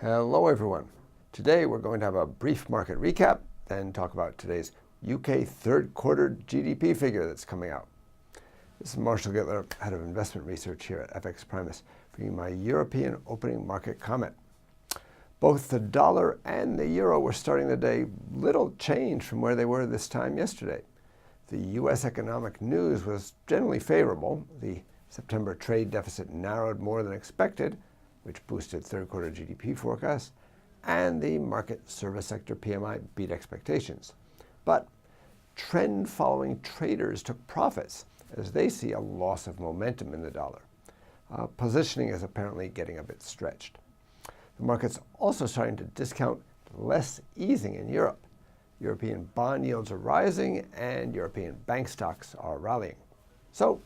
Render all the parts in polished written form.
Hello everyone. Today we're going to have a brief market recap, then talk about today's UK third quarter GDP figure that's coming out. This is Marshall Gittler, Head of Investment Research here at FXPRIMUS, bringing my European opening market comment. Both the dollar and the euro were starting the day little change from where they were this time yesterday. The US economic news was generally favorable. The September trade deficit narrowed more than expected, which boosted third quarter GDP forecasts, and the market service sector PMI beat expectations. But trend-following traders took profits as they see a loss of momentum in the dollar. Positioning is apparently getting a bit stretched. The market's also starting to discount less easing in Europe. European bond yields are rising and European bank stocks are rallying. So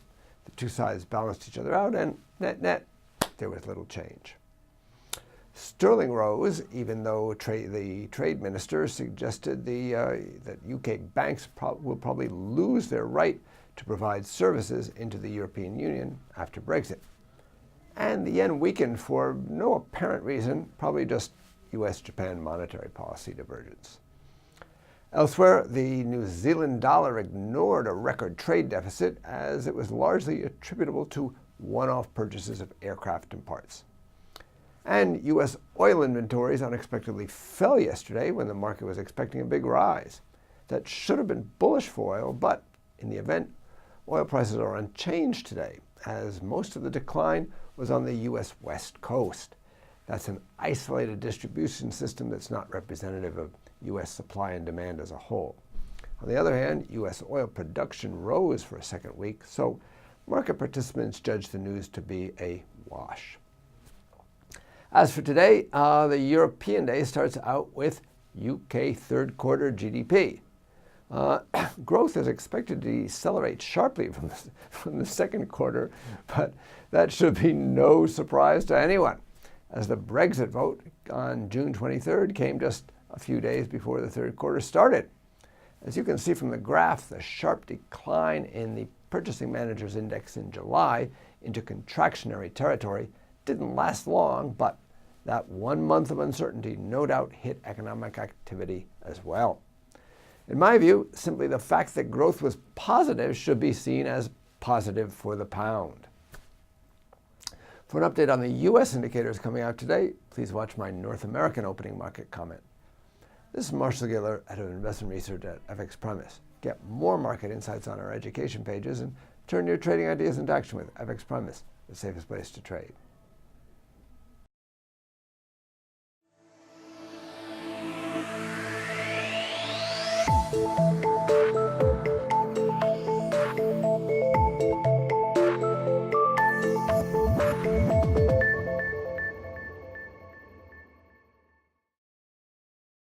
the two sides balanced each other out, and net-net, there was little change. Sterling rose, even though the trade minister suggested that UK banks will probably lose their right to provide services into the European Union after Brexit. And the yen weakened for no apparent reason, probably just US-Japan monetary policy divergence. Elsewhere, the New Zealand dollar ignored a record trade deficit as it was largely attributable to one-off purchases of aircraft and parts. And U.S. oil inventories unexpectedly fell yesterday when the market was expecting a big rise. That should have been bullish for oil, but in the event, oil prices are unchanged today, as most of the decline was on the U.S. West Coast. That's an isolated distribution system that's not representative of U.S. supply and demand as a whole. On the other hand, U.S. oil production rose for a second week, so market participants judged the news to be a wash. As for today, the European day starts out with UK third quarter GDP. Growth is expected to decelerate sharply from the second quarter, but that should be no surprise to anyone, as the Brexit vote on June 23rd came just a few days before the third quarter started. As you can see from the graph, the sharp decline in the Purchasing Managers' Index in July into contractionary territory didn't last long, but that 1 month of uncertainty no doubt hit economic activity as well. In my view, simply the fact that growth was positive should be seen as positive for the pound. For an update on the U.S. indicators coming out today, please watch my North American opening market comment. This is Marshall Gittler, Head of Investment Research at FXPRIMUS. Get more market insights on our education pages and turn your trading ideas into action with FXPRIMUS, the safest place to trade.